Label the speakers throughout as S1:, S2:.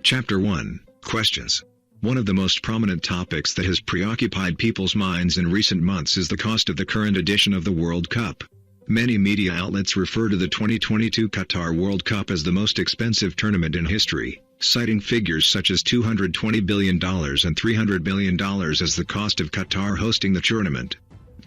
S1: Chapter 1, Questions. One of the most prominent topics that has preoccupied people's minds in recent months is the cost of the current edition of the World Cup. Many media outlets refer to the 2022 Qatar World Cup as the most expensive tournament in history, citing figures such as $220 billion and $300 billion as the cost of Qatar hosting the tournament.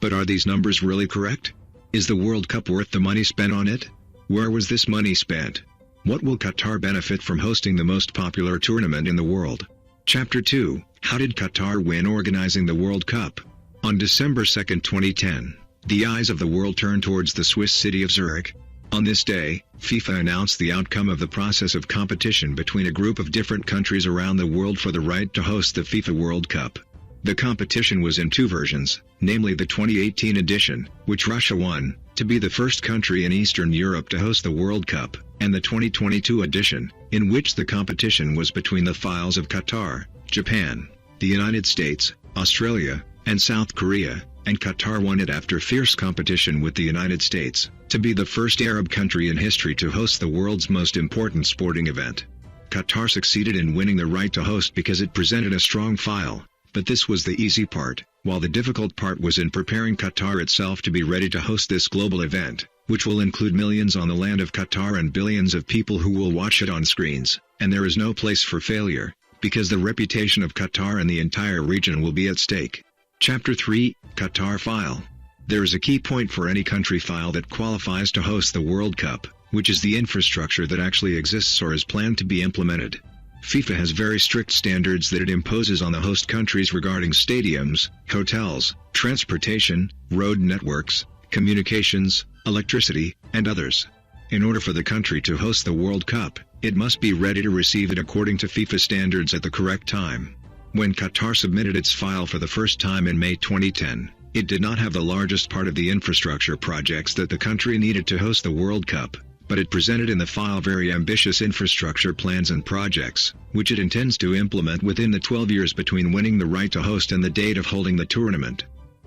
S1: But are these numbers really correct? Is the World Cup worth the money spent on it? Where was this money spent? What will Qatar benefit from hosting the most popular tournament in the world? Chapter 2, How did Qatar win organizing the World Cup? On December 2, 2010, the eyes of the world turned towards the Swiss city of Zurich. On this day, FIFA announced the outcome of the process of competition between a group of different countries around the world for the right to host the FIFA World Cup. The competition was in two versions, namely the 2018 edition, which Russia won, to be the first country in Eastern Europe to host the World Cup, and the 2022 edition, in which the competition was between the files of Qatar, Japan, the United States, Australia, and South Korea, and Qatar won it after fierce competition with the United States, to be the first Arab country in history to host the world's most important sporting event. Qatar succeeded in winning the right to host because it presented a strong file, but this was the easy part, while the difficult part was in preparing Qatar itself to be ready to host this global event, which will include millions on the land of Qatar and billions of people who will watch it on screens, and there is no place for failure, because the reputation of Qatar and the entire region will be at stake. Chapter 3, Qatar File. There is a key point for any country file that qualifies to host the World Cup, which is the infrastructure that actually exists or is planned to be implemented. FIFA has very strict standards that it imposes on the host countries regarding stadiums, hotels, transportation, road networks, communications, electricity, and others. In order for the country to host the World Cup, it must be ready to receive it according to FIFA standards at the correct time. When Qatar submitted its file for the first time in May 2010, it did not have the largest part of the infrastructure projects that the country needed to host the World Cup, but it presented in the file very ambitious infrastructure plans and projects, which it intends to implement within the 12 years between winning the right to host and the date of holding the tournament.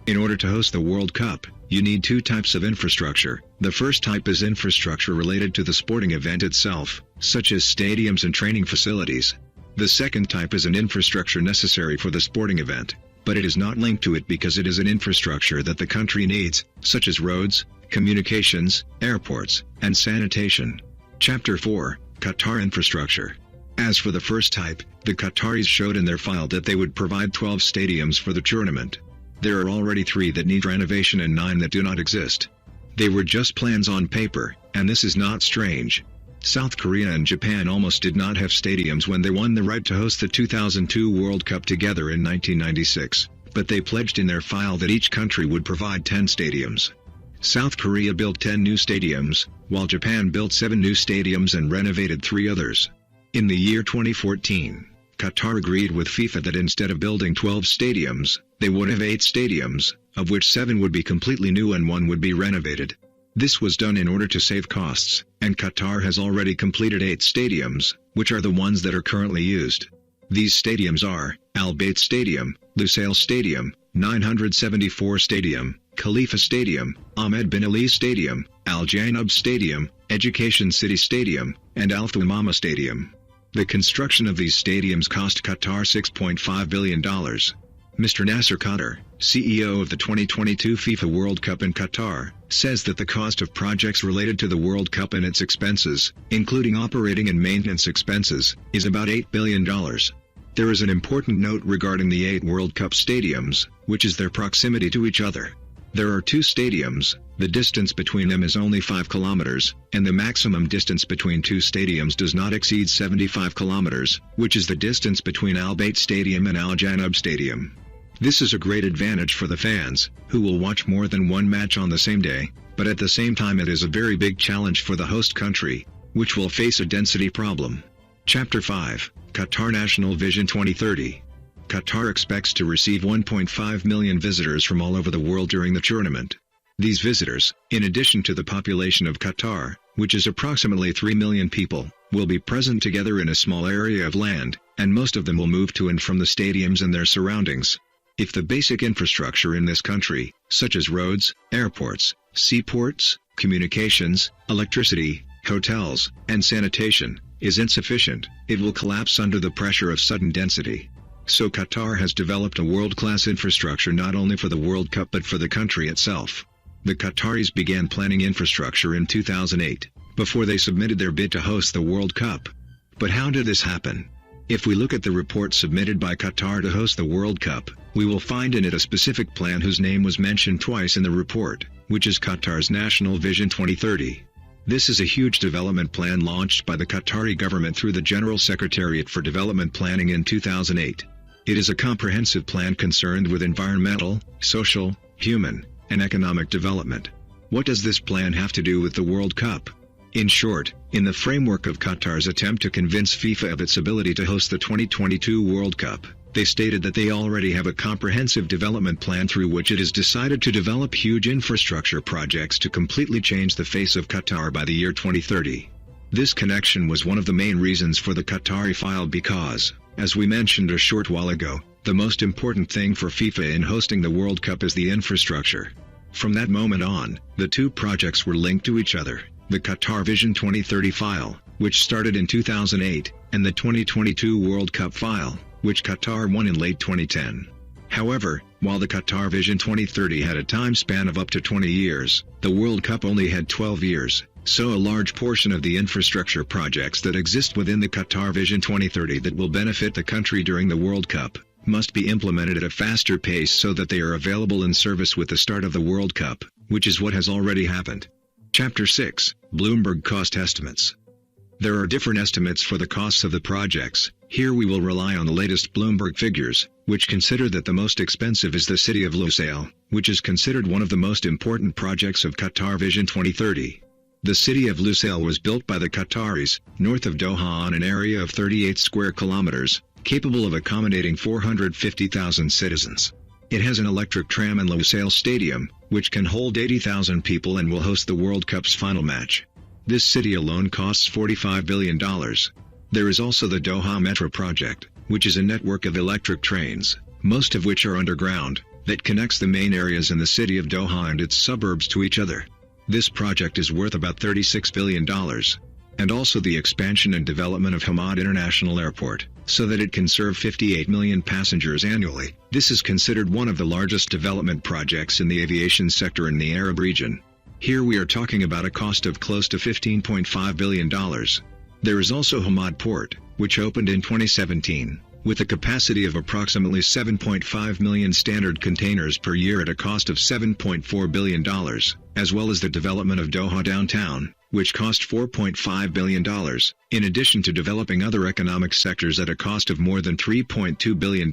S1: In order to host the World Cup, you need two types of infrastructure. The first type is infrastructure related to the sporting event itself, such as stadiums and training facilities. The second type is an infrastructure necessary for the sporting event, but it is not linked to it because it is an infrastructure that the country needs, such as roads, communications, airports, and sanitation. Chapter 4, Qatar Infrastructure. As for the first type, the Qataris showed in their file that they would provide 12 stadiums for the tournament. There are already 3 that need renovation and 9 that do not exist. They were just plans on paper, and this is not strange. South Korea and Japan almost did not have stadiums when they won the right to host the 2002 World Cup together in 1996, but they pledged in their file that each country would provide 10 stadiums. South Korea built 10 new stadiums, while Japan built 7 new stadiums and renovated 3 others. In the year 2014, Qatar agreed with FIFA that instead of building 12 stadiums, they would have 8 stadiums, of which 7 would be completely new and 1 would be renovated. This was done in order to save costs, and Qatar has already completed 8 stadiums, which are the ones that are currently used. These stadiums are Al Bayt Stadium, Lusail Stadium, 974 Stadium, Khalifa Stadium, Ahmed bin Ali Stadium, Al Janub Stadium, Education City Stadium, and Al Thumama Stadium. The construction of these stadiums cost Qatar $6.5 billion. Mr. Nasser Khader, CEO of the 2022 FIFA World Cup in Qatar, says that the cost of projects related to the World Cup and its expenses, including operating and maintenance expenses, is about $8 billion. There is an important note regarding the 8 World Cup stadiums, which is their proximity to each other. There are 2 stadiums, the distance between them is only 5 kilometers, and the maximum distance between 2 stadiums does not exceed 75 kilometers, which is the distance between Al Bayt Stadium and Al Janub Stadium. This is a great advantage for the fans, who will watch more than one match on the same day, but at the same time it is a very big challenge for the host country, which will face a density problem. Chapter 5, Qatar National Vision 2030. Qatar expects to receive 1.5 million visitors from all over the world during the tournament. These visitors, in addition to the population of Qatar, which is approximately 3 million people, will be present together in a small area of land, and most of them will move to and from the stadiums and their surroundings. If the basic infrastructure in this country, such as roads, airports, seaports, communications, electricity, hotels, and sanitation, is insufficient, it will collapse under the pressure of sudden density. So Qatar has developed a world-class infrastructure not only for the World Cup but for the country itself. The Qataris began planning infrastructure in 2008, before they submitted their bid to host the World Cup. But how did this happen? If we look at the report submitted by Qatar to host the World Cup, we will find in it a specific plan whose name was mentioned twice in the report, which is Qatar's National Vision 2030. This is a huge development plan launched by the Qatari government through the General Secretariat for Development Planning in 2008. It is a comprehensive plan concerned with environmental, social, human, and economic development. What does this plan have to do with the World Cup? In short, in the framework of Qatar's attempt to convince FIFA of its ability to host the 2022 World Cup, they stated that they already have a comprehensive development plan through which it has decided to develop huge infrastructure projects to completely change the face of Qatar by the year 2030. This connection was one of the main reasons for the Qatari file because, as we mentioned a short while ago, the most important thing for FIFA in hosting the World Cup is the infrastructure. From that moment on, the two projects were linked to each other, the Qatar Vision 2030 file, which started in 2008, and the 2022 World Cup file, which Qatar won in late 2010. However, while the Qatar Vision 2030 had a time span of up to 20 years, the World Cup only had 12 years, so a large portion of the infrastructure projects that exist within the Qatar Vision 2030 that will benefit the country during the World Cup must be implemented at a faster pace so that they are available in service with the start of the World Cup, which is what has already happened. Chapter 6, Bloomberg Cost Estimates. There are different estimates for the costs of the projects. Here we will rely on the latest Bloomberg figures, which consider that the most expensive is the city of Lusail, which is considered one of the most important projects of Qatar Vision 2030. The city of Lusail was built by the Qataris, north of Doha on an area of 38 square kilometers, capable of accommodating 450,000 citizens. It has an electric tram and Lusail Stadium, which can hold 80,000 people and will host the World Cup's final match. This city alone costs $45 billion. There is also the Doha Metro project, which is a network of electric trains, most of which are underground, that connects the main areas in the city of Doha and its suburbs to each other. This project is worth about $36 billion. And also the expansion and development of Hamad International Airport, so that it can serve 58 million passengers annually. This is considered one of the largest development projects in the aviation sector in the Arab region. Here we are talking about a cost of close to $15.5 billion. There is also Hamad Port, which opened in 2017, with a capacity of approximately 7.5 million standard containers per year at a cost of $7.4 billion, as well as the development of Doha Downtown, which cost $4.5 billion, in addition to developing other economic sectors at a cost of more than $3.2 billion.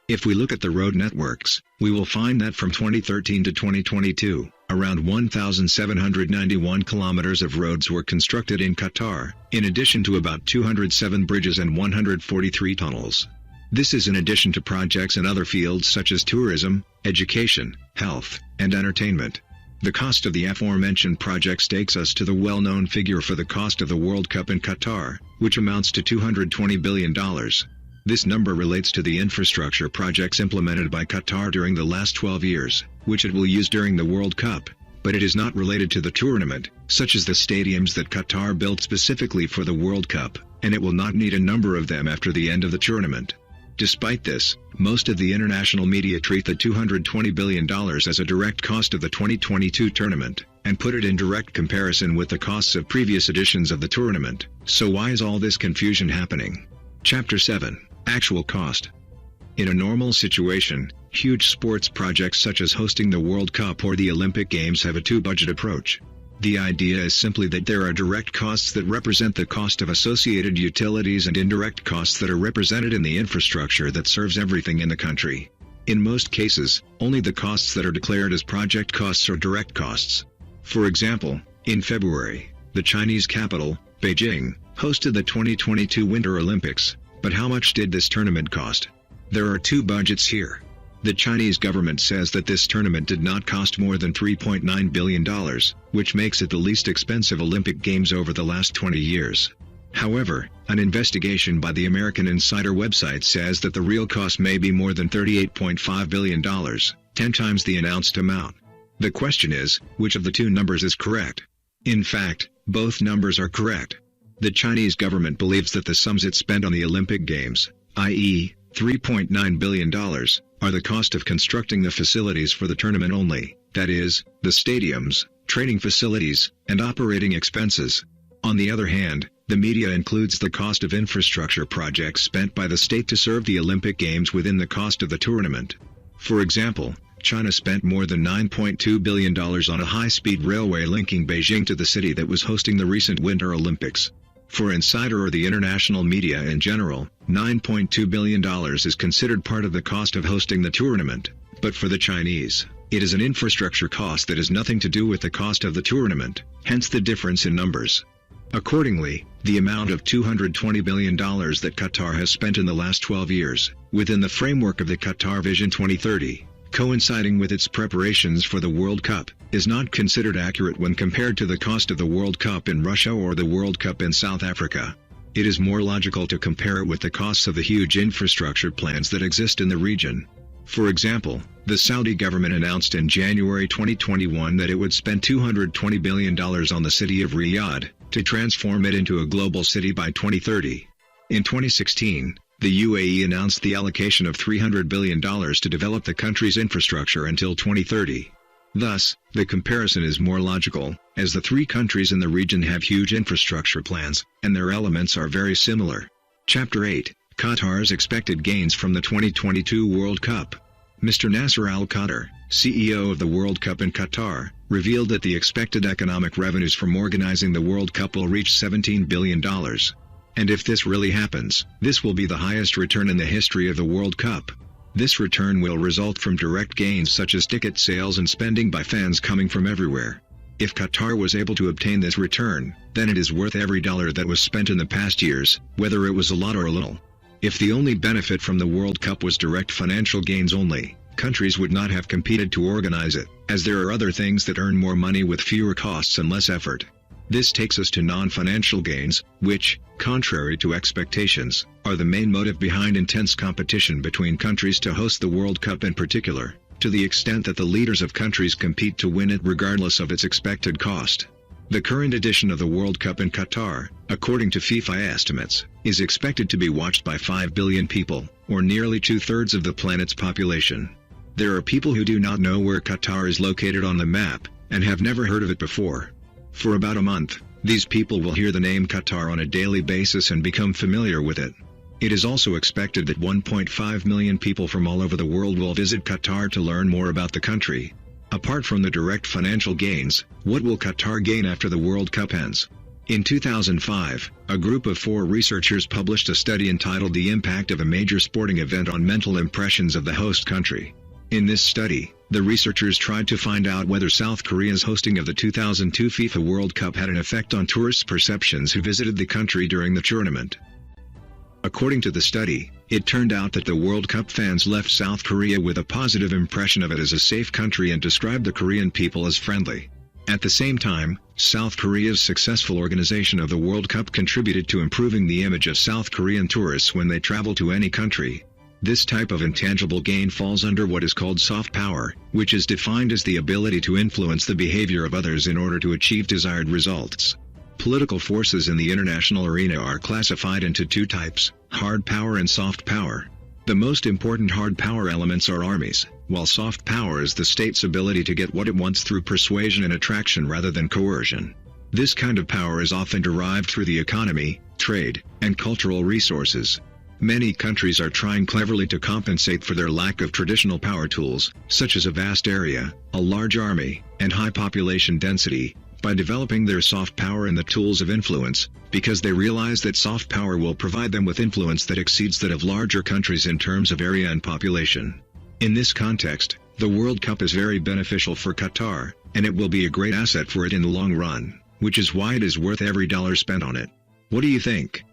S1: If we look at the road networks, we will find that from 2013 to 2022, around 1,791 kilometers of roads were constructed in Qatar, in addition to about 207 bridges and 143 tunnels. This is in addition to projects in other fields such as tourism, education, health, and entertainment. The cost of the aforementioned projects takes us to the well-known figure for the cost of the World Cup in Qatar, which amounts to $220 billion. This number relates to the infrastructure projects implemented by Qatar during the last 12 years, which it will use during the World Cup, but it is not related to the tournament, such as the stadiums that Qatar built specifically for the World Cup, and it will not need a number of them after the end of the tournament. Despite this, most of the international media treat the $220 billion as a direct cost of the 2022 tournament, and put it in direct comparison with the costs of previous editions of the tournament. So why is all this confusion happening? Chapter 7. Actual cost. In a normal situation, huge sports projects such as hosting the World Cup or the Olympic Games have a two-budget approach. The idea is simply that there are direct costs that represent the cost of associated utilities and indirect costs that are represented in the infrastructure that serves everything in the country. In most cases, only the costs that are declared as project costs are direct costs. For example, in February, the Chinese capital, Beijing, hosted the 2022 Winter Olympics. But how much did this tournament cost? There are two budgets here. The Chinese government says that this tournament did not cost more than $3.9 billion, which makes it the least expensive Olympic Games over the last 20 years. However, an investigation by the American Insider website says that the real cost may be more than $38.5 billion, 10 times the announced amount. The question is, which of the two numbers is correct? In fact, both numbers are correct. The Chinese government believes that the sums it spent on the Olympic Games, i.e., $3.9 billion, are the cost of constructing the facilities for the tournament only, that is, the stadiums, training facilities, and operating expenses. On the other hand, the media includes the cost of infrastructure projects spent by the state to serve the Olympic Games within the cost of the tournament. For example, China spent more than $9.2 billion on a high-speed railway linking Beijing to the city that was hosting the recent Winter Olympics. For Insider or the international media in general, $9.2 billion is considered part of the cost of hosting the tournament, but for the Chinese, it is an infrastructure cost that has nothing to do with the cost of the tournament, hence the difference in numbers. Accordingly, the amount of $220 billion that Qatar has spent in the last 12 years, within the framework of the Qatar Vision 2030, coinciding with its preparations for the World Cup, is not considered accurate when compared to the cost of the World Cup in Russia or the World Cup in South Africa. It is more logical to compare it with the costs of the huge infrastructure plans that exist in the region. For example, the Saudi government announced in January 2021 that it would spend $220 billion on the city of Riyadh, to transform it into a global city by 2030. In 2016, the UAE announced the allocation of $300 billion to develop the country's infrastructure until 2030. Thus, the comparison is more logical, as the three countries in the region have huge infrastructure plans, and their elements are very similar. Chapter 8, Qatar's expected gains from the 2022 World Cup. Mr. Nasser Al Khater, CEO of the World Cup in Qatar, revealed that the expected economic revenues from organizing the World Cup will reach $17 billion. And if this really happens, this will be the highest return in the history of the World Cup. This return will result from direct gains such as ticket sales and spending by fans coming from everywhere. If Qatar was able to obtain this return, then it is worth every dollar that was spent in the past years, whether it was a lot or a little. If the only benefit from the World Cup was direct financial gains only, countries would not have competed to organize it, as there are other things that earn more money with fewer costs and less effort. This takes us to non-financial gains, which, contrary to expectations, are the main motive behind intense competition between countries to host the World Cup in particular, to the extent that the leaders of countries compete to win it regardless of its expected cost. The current edition of the World Cup in Qatar, according to FIFA estimates, is expected to be watched by 5 billion people, or nearly 2/3 of the planet's population. There are people who do not know where Qatar is located on the map, and have never heard of it before. For about a month, these people will hear the name Qatar on a daily basis and become familiar with it. It is also expected that 1.5 million people from all over the world will visit Qatar to learn more about the country. Apart from the direct financial gains, what will Qatar gain after the World Cup ends? In 2005, a group of 4 researchers published a study entitled The Impact of a Major Sporting Event on Mental Impressions of the Host Country. In this study, the researchers tried to find out whether South Korea's hosting of the 2002 FIFA World Cup had an effect on tourists' perceptions who visited the country during the tournament. According to the study, it turned out that the World Cup fans left South Korea with a positive impression of it as a safe country and described the Korean people as friendly. At the same time, South Korea's successful organization of the World Cup contributed to improving the image of South Korean tourists when they travel to any country. This type of intangible gain falls under what is called soft power, which is defined as the ability to influence the behavior of others in order to achieve desired results. Political forces in the international arena are classified into 2 types, hard power and soft power. The most important hard power elements are armies, while soft power is the state's ability to get what it wants through persuasion and attraction rather than coercion. This kind of power is often derived through the economy, trade, and cultural resources. Many countries are trying cleverly to compensate for their lack of traditional power tools, such as a vast area, a large army, and high population density, by developing their soft power and the tools of influence, because they realize that soft power will provide them with influence that exceeds that of larger countries in terms of area and population. In this context, the World Cup is very beneficial for Qatar, and it will be a great asset for it in the long run, which is why it is worth every dollar spent on it. What do you think?